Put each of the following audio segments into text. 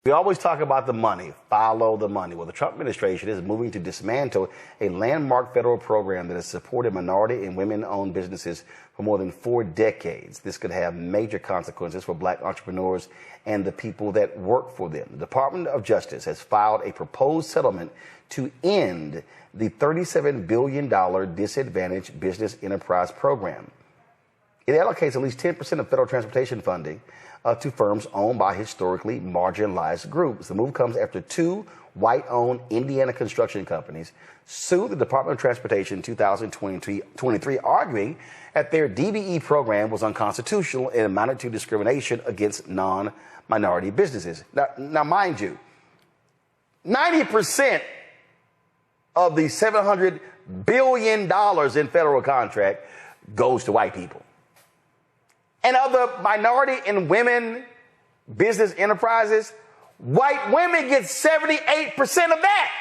We always talk about the money, follow the money. Well, the Trump administration is moving to dismantle a landmark federal program that has supported minority and women-owned businesses for more than 4 decades. This could have major consequences for black entrepreneurs and the people that work for them. The Department of Justice has filed a proposed settlement to end the $37 billion Disadvantaged Business Enterprise Program. It allocates at least 10% of federal transportation funding to firms owned by historically marginalized groups. The move comes after 2 white-owned Indiana construction companies sued the Department of Transportation in 2023, arguing that their DBE program was unconstitutional and amounted to discrimination against non-minority businesses. Now, mind you, 90% of the $700 billion in federal contract goes to white people. And of the minority and women business enterprises, white women get 78% of that.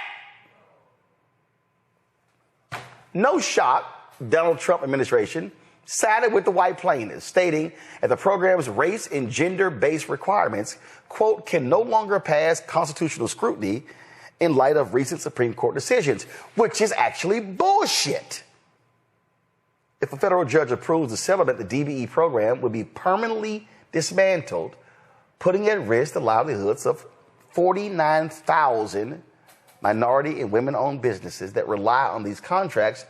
No shock, Donald Trump administration sided with the white plaintiffs, stating that the program's race and gender-based requirements, quote, can no longer pass constitutional scrutiny in light of recent Supreme Court decisions, which is actually bullshit. If a federal judge approves the settlement, the DBE program would be permanently dismantled, putting at risk the livelihoods of 49,000 minority and women-owned businesses that rely on these contracts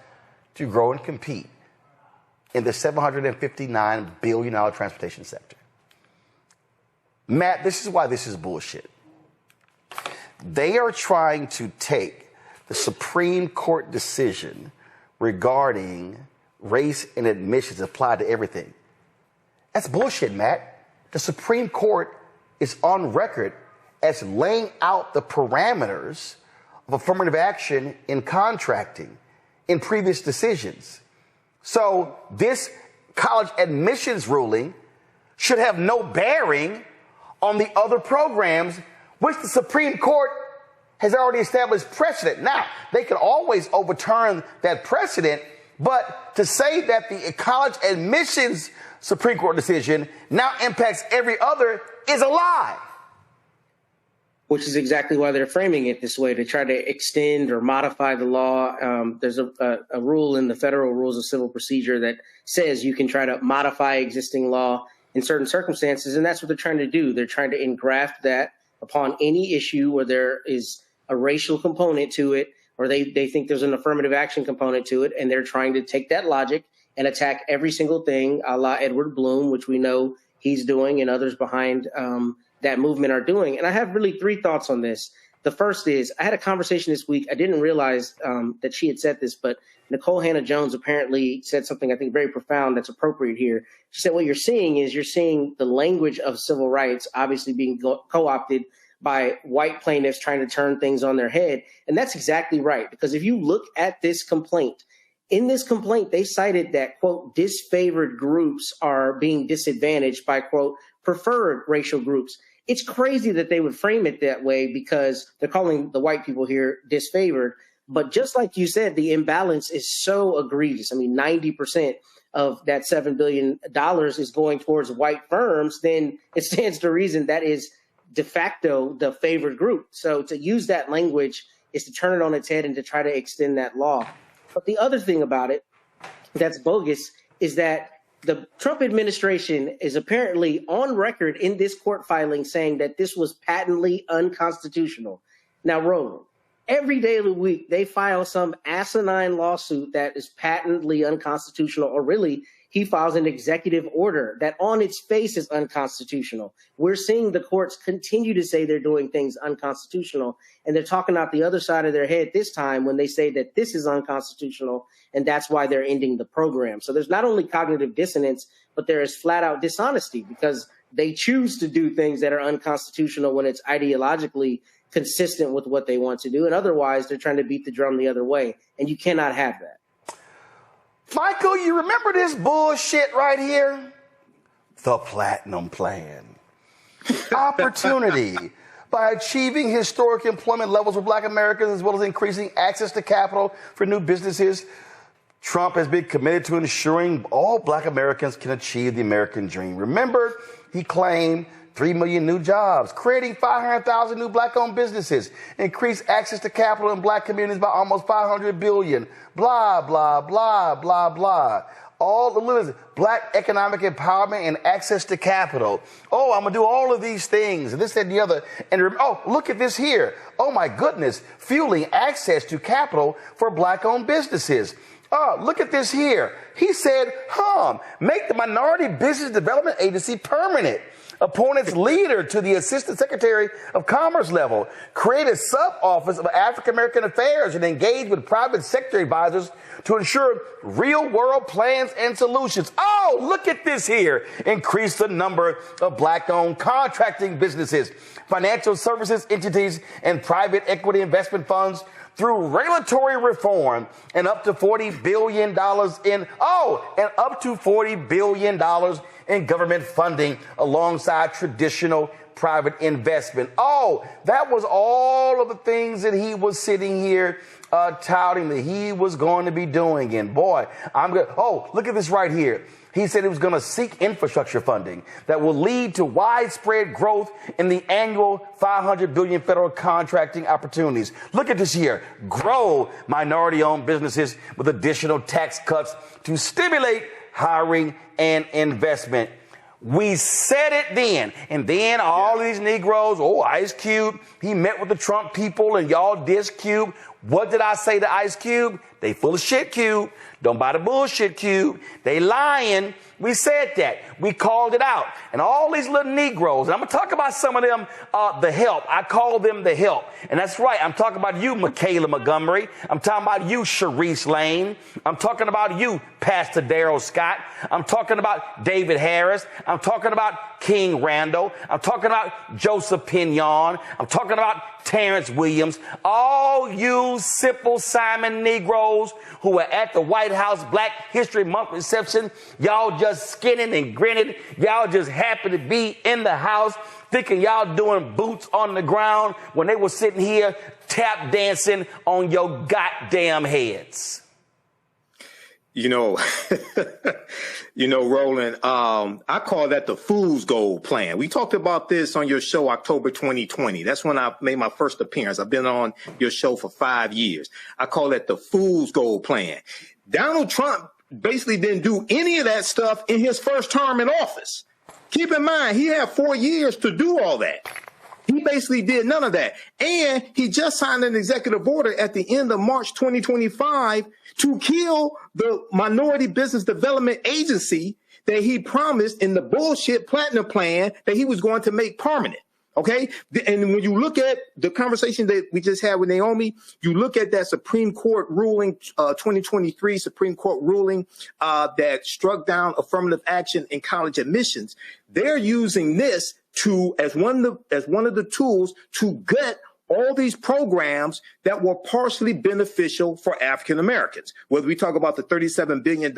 to grow and compete in the $759 billion transportation sector. Matt, this is why this is bullshit. They are trying to take the Supreme Court decision regarding race and admissions applied to everything. That's bullshit, Matt. The Supreme Court is on record as laying out the parameters of affirmative action in contracting in previous decisions. So this college admissions ruling should have no bearing on the other programs, which the Supreme Court has already established precedent. Now, they can always overturn that precedent, but to say that the college admissions Supreme Court decision now impacts every other is a lie. Which is exactly why they're framing it this way, to try to extend or modify the law. There's a rule in the federal rules of civil procedure that says you can try to modify existing law in certain circumstances, and that's what they're trying to do. They're trying to engraft that upon any issue where there is a racial component to it, or they think there's an affirmative action component to it, and they're trying to take that logic and attack every single thing, a la Edward Bloom, which we know he's doing and others behind that movement are doing. And I have really 3 thoughts on this. The first is, I had a conversation this week. I didn't realize that she had said this, but Nicole Hannah-Jones apparently said something I think very profound that's appropriate here. She said, what you're seeing the language of civil rights obviously being co-opted by white plaintiffs trying to turn things on their head. And that's exactly right, because if you look at this complaint, in this complaint, they cited that, quote, disfavored groups are being disadvantaged by, quote, preferred racial groups. It's crazy that they would frame it that way because they're calling the white people here disfavored. But just like you said, the imbalance is so egregious. I mean, 90% of that $7 billion is going towards white firms, then it stands to reason that is de facto the favored group. So to use that language is to turn it on its head and to try to extend that law. But the other thing about it that's bogus is that the Trump administration is apparently on record in this court filing saying that this was patently unconstitutional. Now, Roland, every day of the week, they file some asinine lawsuit that is patently unconstitutional, or really, he files an executive order that on its face is unconstitutional. We're seeing the courts continue to say they're doing things unconstitutional, and they're talking out the other side of their head this time when they say that this is unconstitutional, and that's why they're ending the program. So there's not only cognitive dissonance, but there is flat out dishonesty because they choose to do things that are unconstitutional when it's ideologically consistent with what they want to do. And otherwise, they're trying to beat the drum the other way. And you cannot have that. Michael, you remember this bullshit right here? The Platinum Plan. Opportunity. By achieving historic employment levels for Black Americans as well as increasing access to capital for new businesses, Trump has been committed to ensuring all Black Americans can achieve the American dream. Remember, he claimed 3 million new jobs, creating 500,000 new black-owned businesses, increase access to capital in black communities by almost 500 billion, blah, blah, blah, blah, blah. All the little black economic empowerment and access to capital. Oh, I'm going to do all of these things, and this, that, and the other. And oh, look at this here. Oh, my goodness, fueling access to capital for black-owned businesses. Oh, look at this here. He said, make the Minority Business Development Agency permanent. Appoint its leader to the Assistant Secretary of Commerce level. Create a sub-office of African American Affairs and engage with private sector advisors to ensure real-world plans and solutions. Oh, look at this here. Increase the number of black-owned contracting businesses, financial services entities, and private equity investment funds through regulatory reform and up to $40 billion in government funding alongside traditional private investment. Oh, that was all of the things that he was sitting here touting that he was going to be doing. And boy, look at this right here. He said he was going to seek infrastructure funding that will lead to widespread growth in the annual $500 billion federal contracting opportunities. Look at this here. Grow minority-owned businesses with additional tax cuts to stimulate hiring and investment. We said it then. And then all these Negroes, Ice Cube, he met with the Trump people and y'all diss Cube. What did I say to Ice Cube? They full of shit, Cube. Don't buy the bullshit, Cube. They lying. We said that. We called it out. And all these little Negroes, and I'm going to talk about some of them, the help. I call them the help. And that's right. I'm talking about you, Michaela Montgomery. I'm talking about you, Sharice Lane. I'm talking about you, Pastor Darrell Scott. I'm talking about David Harris. I'm talking about King Randall. I'm talking about Joseph Pinion. I'm talking about Terrence Williams. All you Simple Simon Negroes who were at the White House Black History Month reception, y'all just skinning and grinning. Y'all just happy to be in the house, thinking y'all doing boots on the ground when they were sitting here tap dancing on your goddamn heads. Roland, I call that the fool's gold plan. We talked about this on your show, October 2020. That's when I made my first appearance. I've been on your show for 5 years. I call that the fool's gold plan. Donald Trump basically didn't do any of that stuff in his first term in office. Keep in mind, he had 4 years to do all that. He basically did none of that. And he just signed an executive order at the end of March 2025 to kill the Minority Business Development Agency that he promised in the bullshit platinum plan that he was going to make permanent. Okay. And when you look at the conversation that we just had with Naomi, you look at that Supreme Court ruling, 2023 Supreme Court ruling that struck down affirmative action in college admissions. They're using this as one of the tools to gut all these programs that were partially beneficial for African Americans. Whether we talk about the $37 billion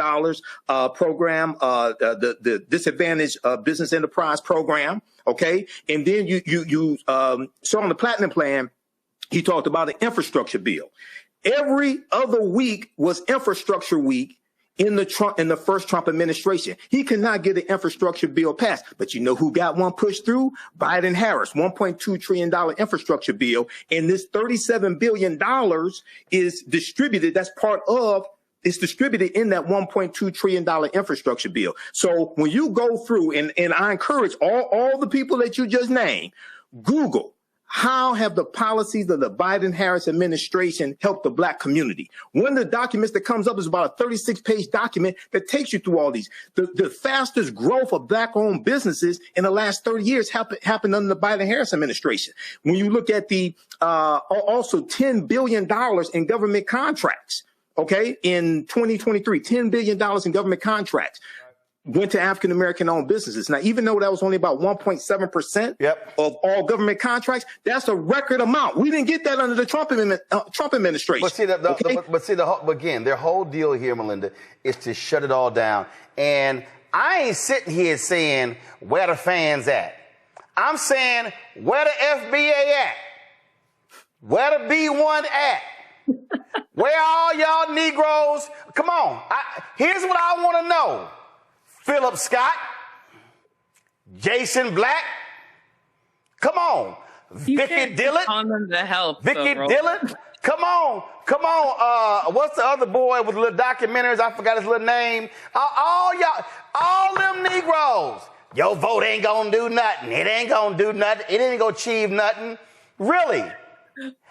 program, the Disadvantaged Business Enterprise program, okay, and then you saw on the Platinum Plan, he talked about an infrastructure bill. Every other week was infrastructure week in the first Trump administration. He could not get an infrastructure bill passed. But you know who got one pushed through? Biden Harris, $1.2 trillion infrastructure bill. And this $37 billion is distributed. It's distributed in that $1.2 trillion infrastructure bill. So when you go through, and I encourage all the people that you just named, Google, how have the policies of the Biden-Harris administration helped the black community? One of the documents that comes up is about a 36-page document that takes you through all these. The fastest growth of black-owned businesses in the last 30 years happened under the Biden-Harris administration. When you look at the also $10 billion in government contracts, okay, in 2023, $10 billion in government contracts went to African-American owned businesses. Now, even though that was only about 1.7% of all government contracts, that's a record amount. We didn't get that under the Trump administration. But see, again, their whole deal here, Melinda, is to shut it all down. And I ain't sitting here saying where the fans at. I'm saying where the FBA at, where the B1 at. Where all y'all Negroes? Come on. Here's what I want to know. Philip Scott, Jason Black, Come on. Vicky Dillon. On them to help. Vicky Dillon. Come on. What's the other boy with little documentaries? I forgot his little name. All y'all, all them Negroes. Your vote ain't gonna do nothing. It ain't gonna do nothing. It ain't gonna achieve nothing. Really?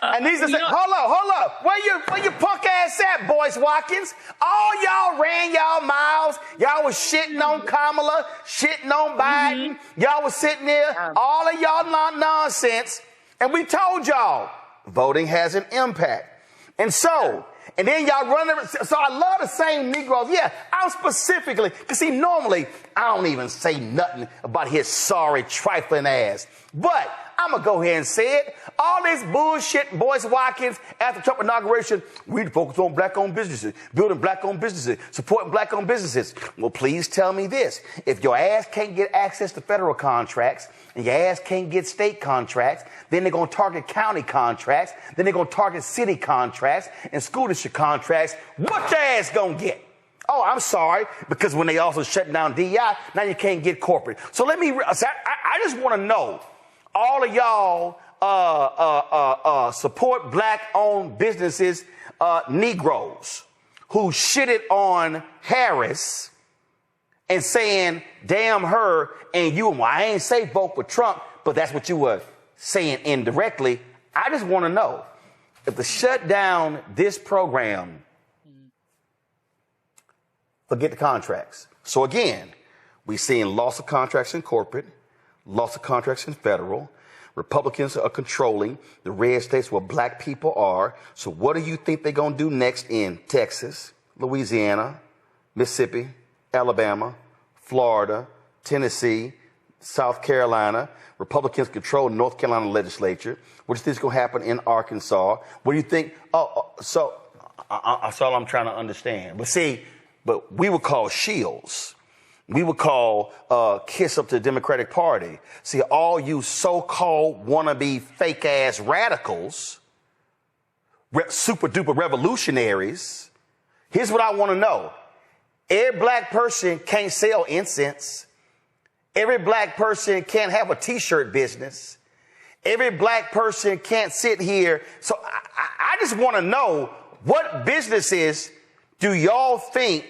And these are saying, hold up. Where you punk ass at, Boyce Watkins? All y'all ran y'all miles. Y'all was shitting on Kamala, shitting on Biden. Y'all was sitting there, all of y'all nonsense. And we told y'all, voting has an impact. And then y'all run it. So I love the same Negroes. Yeah, I'm specifically, because see, normally I don't even say nothing about his sorry, trifling ass. But I'm going to go ahead and say it. All this bullshit, Boyce Watkins, after Trump inauguration, we focus on black-owned businesses, building black-owned businesses, supporting black-owned businesses. Well, please tell me this. If your ass can't get access to federal contracts and your ass can't get state contracts, then they're going to target county contracts, then they're going to target city contracts and school district contracts. What your ass going to get? Oh, I'm sorry, because when they also shut down DEI, now you can't get corporate. So I just want to know, all of y'all support black-owned businesses, Negroes, who shitted on Harris and saying, damn her, and you, well, I ain't say vote for Trump, but that's what you were saying indirectly. I just want to know, if to shut down this program, forget the contracts. So again, we're seeing loss of contracts in corporate, loss of contracts in federal. Republicans are controlling the red states where black people are. So what do you think they're going to do next in Texas, Louisiana, Mississippi, Alabama, Florida, Tennessee, South Carolina? Republicans control North Carolina legislature. What do you think is going to happen in Arkansas? What do you think? So that's all I'm trying to understand. But we would call shields. We would call kiss up to the Democratic Party. See, all you so-called wannabe fake-ass radicals, super-duper revolutionaries, here's what I want to know. Every black person can't sell incense. Every black person can't have a T-shirt business. Every black person can't sit here. So I just want to know, what businesses do y'all think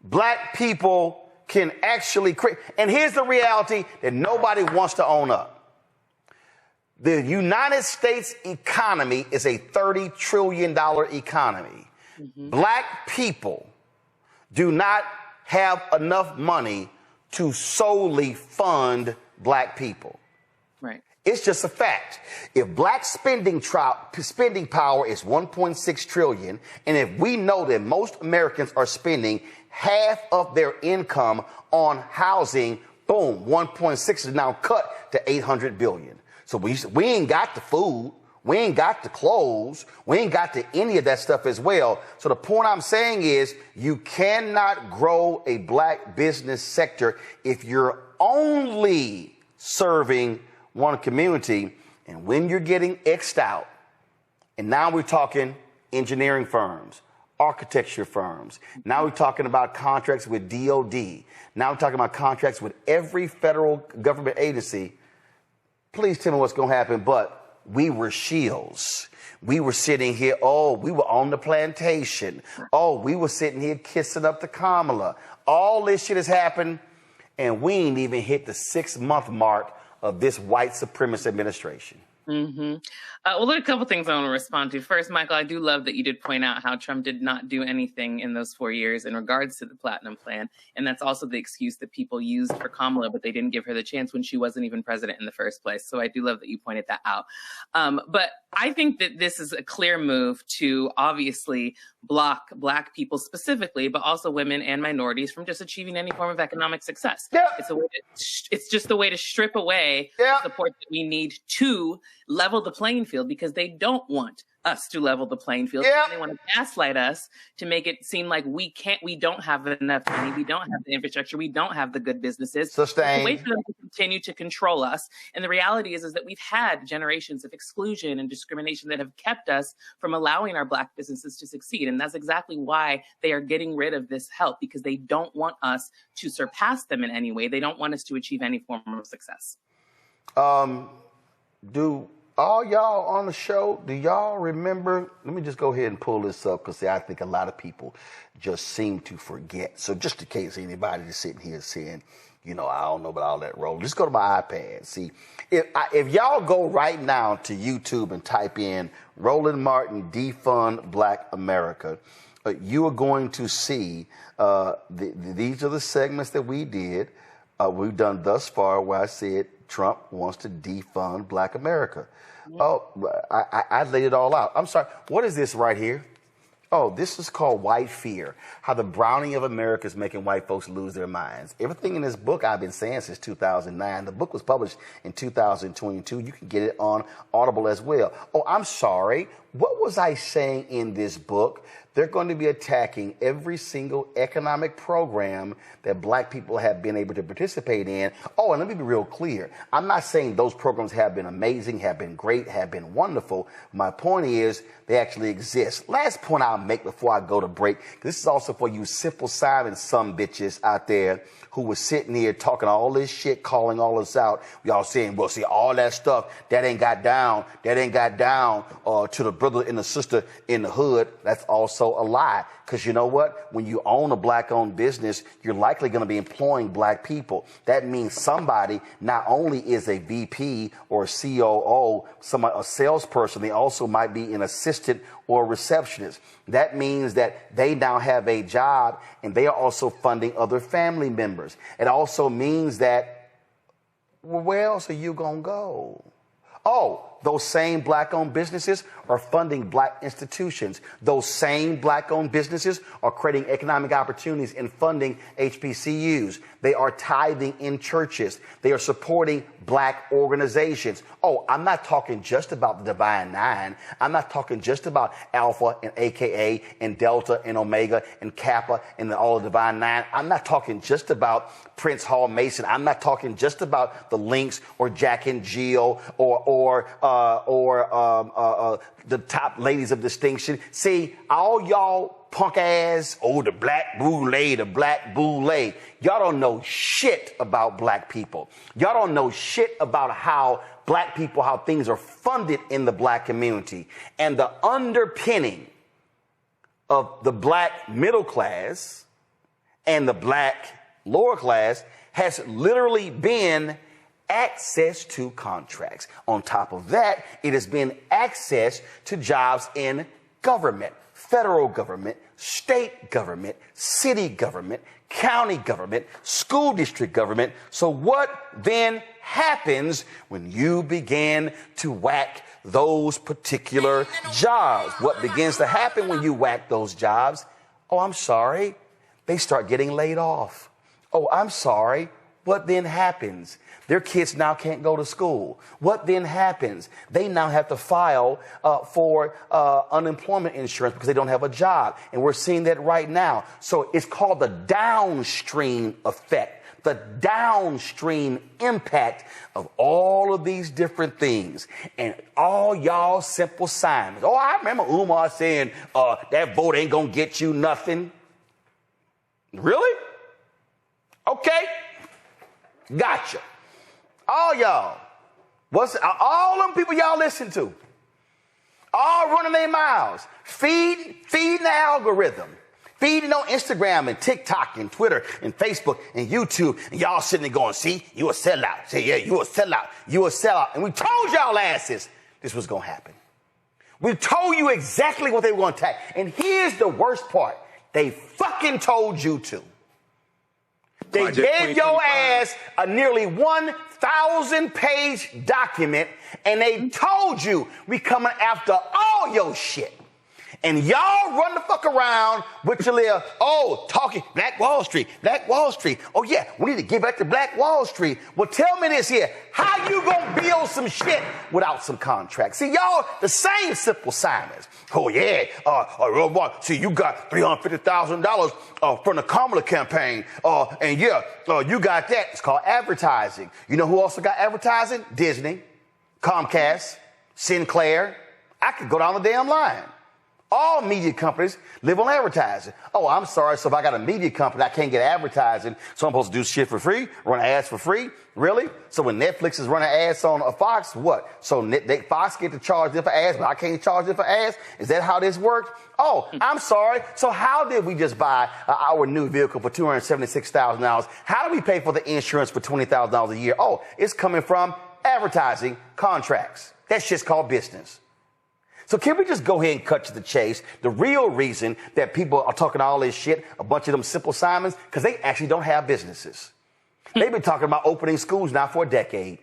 black people can actually create? And here's the reality that nobody wants to own up. The United States economy is a $30 trillion economy. Black people do not have enough money to solely fund black people. Right. It's just a fact. If black spending power is 1.6 trillion, and if we know that most Americans are spending half of their income on housing, boom, 1.6 is now cut to 800 billion. So we ain't got the food, we ain't got the clothes, we ain't got to any of that stuff as well. So the point I'm saying is, you cannot grow a black business sector if you're only serving one community. And when you're getting X'd out, and now we're talking engineering firms, architecture firms. Now we're talking about contracts with DOD. Now we're talking about contracts with every federal government agency. Please tell me what's going to happen. But we were shields. We were sitting here. Oh, we were on the plantation. Oh, we were sitting here kissing up to Kamala. All this shit has happened, and we ain't even hit the 6-month mark of this white supremacist administration. Well, there are a couple things I want to respond to. First, Michael, I do love that you did point out how Trump did not do anything in those 4 years in regards to the Platinum Plan. And that's also the excuse that people used for Kamala, but they didn't give her the chance when she wasn't even president in the first place. So I do love that you pointed that out. But I think that this is a clear move to obviously block Black people specifically, but also women and minorities from just achieving any form of economic success. Yeah. It's just a way to strip away the support that we need to level the playing field, because they don't want us to level the playing field. Yeah. They want to gaslight us to make it seem like we don't have enough money, we don't have the infrastructure, we don't have the good businesses. Sustain. It's a way for them to continue to control us. And the reality is that we've had generations of exclusion and discrimination that have kept us from allowing our Black businesses to succeed. And that's exactly why they are getting rid of this help, because they don't want us to surpass them in any way. They don't want us to achieve any form of success. Do all y'all on the show, do y'all remember? Let me just go ahead and pull this up because I think a lot of people just seem to forget. So just in case anybody is sitting here saying, you know, I don't know about all that role, just go to my iPad. See, if y'all go right now to YouTube and type in Roland Martin Defund Black America, you are going to see these are the segments that we did. We've done thus far where I said Trump wants to defund Black America. Oh, I laid it all out. I'm sorry. What is this right here? Oh, this is called White Fear, how the browning of America is making white folks lose their minds. Everything in this book I've been saying since 2009. The book was published in 2022. You can get it on Audible as well. Oh, I'm sorry. What was I saying in this book? They're going to be attacking every single economic program that black people have been able to participate in. Oh, and let me be real clear. I'm not saying those programs have been amazing, have been great, have been wonderful. My point is they actually exist. Last point I'll make before I go to break. This is also for you Simple Simon some bitches out there who was sitting here talking all this shit, calling all this out. Y'all saying, well, see, all that stuff, that ain't got down to the brother and the sister in the hood. That's also a lie. Because you know what? When you own a black-owned business, you're likely going to be employing black people. That means somebody not only is a VP or a COO, a salesperson, they also might be an assistant or a receptionist. That means that they now have a job and they are also funding other family members. It also means that, well, where else are you going to go? Oh, those same black-owned businesses are funding black institutions. Those same black-owned businesses are creating economic opportunities and funding HBCUs. They are tithing in churches. They are supporting black organizations. Oh, I'm not talking just about the Divine Nine. I'm not talking just about Alpha and AKA and Delta and Omega and Kappa and all the Divine Nine. I'm not talking just about Prince Hall Mason. I'm not talking just about the Lynx or Jack and Jill or the top ladies of distinction. See, all y'all punk ass, the black boule. Y'all don't know shit about black people. Y'all don't know shit about how black people, how things are funded in the black community. And the underpinning of the black middle class and the black lower class has literally been access to contracts. On top of that, it has been access to jobs in government, federal government, state government, city government, county government, school district government. So what then happens when you begin to whack those particular jobs? What begins to happen when you whack those jobs? Oh, I'm sorry. They start getting laid off. Oh, I'm sorry. What then happens? Their kids now can't go to school. What then happens? They now have to file for unemployment insurance because they don't have a job. And we're seeing that right now. So it's called the downstream effect, the downstream impact of all of these different things. And all y'all Simple Simons. Oh, I remember Umar saying that vote ain't going to get you nothing. Really? Okay. Gotcha. All y'all, all them people y'all listen to, all running their mouths, feeding the algorithm, feeding on Instagram and TikTok and Twitter and Facebook and YouTube, and y'all sitting there going, see, you a sellout. Say, yeah, you a sellout. You a sellout. And we told y'all asses this was going to happen. We told you exactly what they were going to attack. And here's the worst part. They fucking told you to. They gave your ass a nearly 1,000-page document, and they told you we coming after all your shit. And y'all run the fuck around with your little, talking Black Wall Street. Oh, yeah, we need to give back to Black Wall Street. Well, tell me this here. How you gonna build some shit without some contracts? See, y'all, the same Simple Simons. Oh, yeah. See, you got $350,000 from the Kamala campaign. You got that. It's called advertising. You know who also got advertising? Disney, Comcast, Sinclair. I could go down the damn line. All media companies live on advertising. Oh, I'm sorry. So if I got a media company, I can't get advertising. So I'm supposed to do shit for free, run ads for free. Really? So when Netflix is running ads on a Fox, what? So Fox get to charge them for ads, but I can't charge them for ads? Is that how this works? Oh, I'm sorry. So how did we just buy our new vehicle for $276,000? How do we pay for the insurance for $20,000 a year? Oh, it's coming from advertising contracts. That shit's called business. So can we just go ahead and cut to the chase? The real reason that people are talking all this shit, a bunch of them Simple Simons, because they actually don't have businesses. They've been talking about opening schools now for a decade.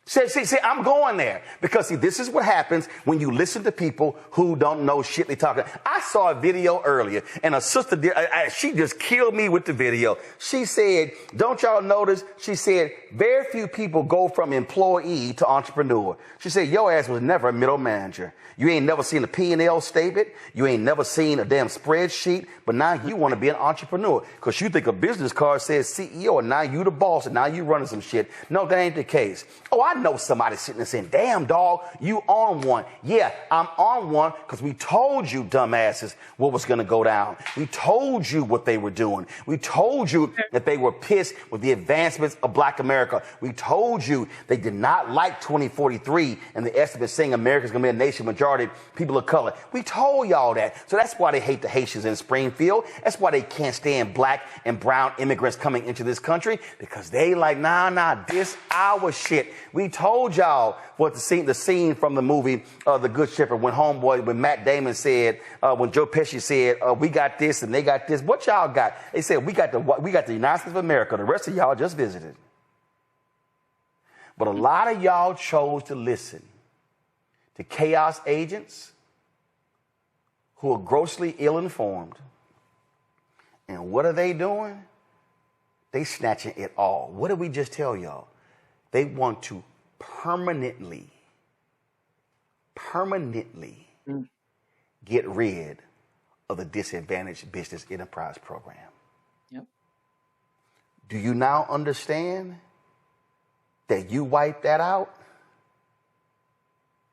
See, I'm going there because, see, this is what happens when you listen to people who don't know shit they talking. I saw a video earlier, and a sister did, she just killed me with the video. She said, don't y'all notice? She said, very few people go from employee to entrepreneur. She said, your ass was never a middle manager. You ain't never seen a P&L statement. You ain't never seen a damn spreadsheet. But now you want to be an entrepreneur because you think a business card says CEO, and now you the boss, and now you running some shit. No, that ain't the case. Oh, I know somebody sitting there saying, damn, dog, you on one. Yeah, I'm on one because we told you, dumbasses, what was going to go down. We told you what they were doing. We told you that they were pissed with the advancements of Black America. We told you they did not like 2043 and the estimate saying America's going to be a nation majority people of color. We told y'all that. So that's why they hate the Haitians in Springfield. That's why they can't stand Black and brown immigrants coming into this country, because they like, nah, this our shit. We told y'all what the scene from the movie The Good Shepherd, when Matt Damon said, when Joe Pesci said, we got this and they got this. What y'all got? They said, we got the United States of America. The rest of y'all just visited. But a lot of y'all chose to listen to chaos agents who are grossly ill-informed. And what are they doing? They snatching it all. What did we just tell y'all? They want to permanently get rid of the Disadvantaged Business Enterprise Program. Yep. Do you now understand that you wiped that out?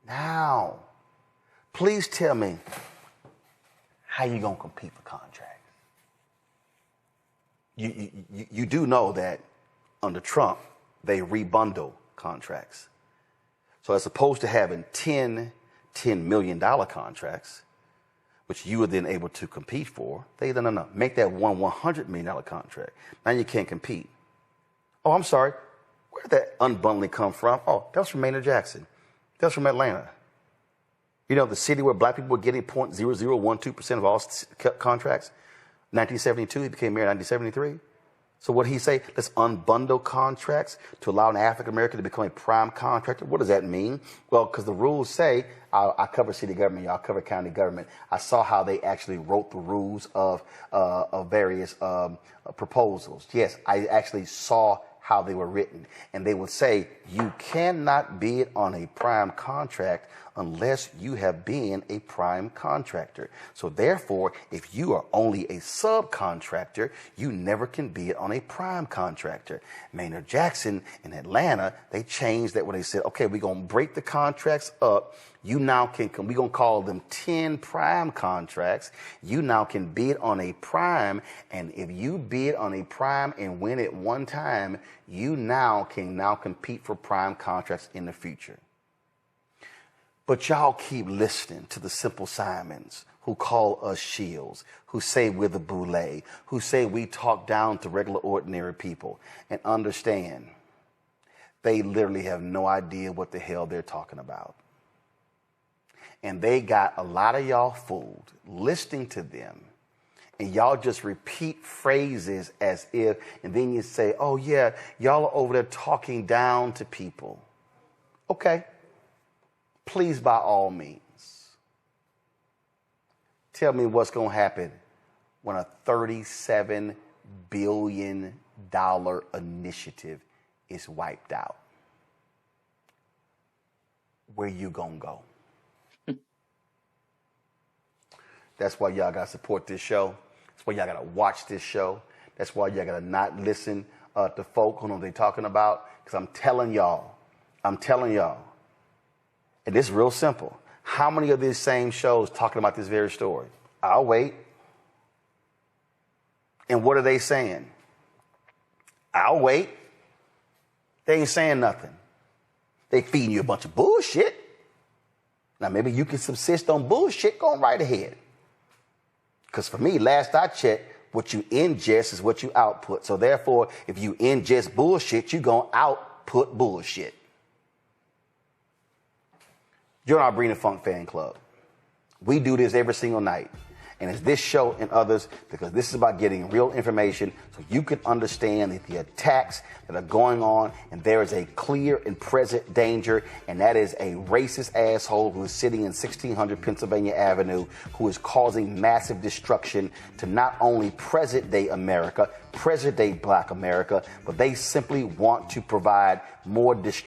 Now, please tell me how you gonna compete for contracts. You do know that under Trump, they rebundle contracts. So as opposed to having $10 million contracts, which you were then able to compete for, they no, make that one $100 million contract. Now you can't compete. Oh, I'm sorry. Where did that unbundling come from? Oh, that was from Maynard Jackson. That was from Atlanta. You know, the city where Black people were getting 0.0012% of all contracts. 1972, he became mayor in 1973. So what did he say? Let's unbundle contracts to allow an African American to become a prime contractor. What does that mean? Well, because the rules say, I cover city government, y'all cover county government. I saw how they actually wrote the rules of various proposals. Yes, I actually saw how they were written. And they would say, you cannot bid on a prime contract unless you have been a prime contractor. So therefore, if you are only a subcontractor, you never can bid on a prime contractor. Maynard Jackson in Atlanta, they changed that when they said, okay, we're going to break the contracts up. You now can, we're going to call them 10 prime contracts. You now can bid on a prime. And if you bid on a prime and win it one time, you now can compete for prime contracts in the future. But y'all keep listening to the Simple Simons who call us shields, who say we're the boule, who say we talk down to regular ordinary people. And understand, they literally have no idea what the hell they're talking about. And they got a lot of y'all fooled listening to them. And y'all just repeat phrases as if, and then you say, oh yeah, y'all are over there talking down to people. Okay. Please, by all means, tell me what's going to happen when a $37 billion initiative is wiped out. Where you going to go? That's why y'all got to support this show. That's why y'all got to watch this show. That's why y'all got to not listen to folk who know what they're talking about. Because I'm telling y'all, and this is real simple. How many of these same shows talking about this very story? I'll wait. And what are they saying? I'll wait. They ain't saying nothing. They feeding you a bunch of bullshit. Now, maybe you can subsist on bullshit, go right ahead. Because for me, last I checked, what you ingest is what you output. So therefore, if you ingest bullshit, you're going to output bullshit. You're our Brina Funk fan club. We do this every single night. And it's this show and others, because this is about getting real information so you can understand the attacks that are going on, and there is a clear and present danger, and that is a racist asshole who is sitting in 1600 Pennsylvania Avenue who is causing massive destruction to not only present-day America, present-day Black America, but they simply want to provide more destruction.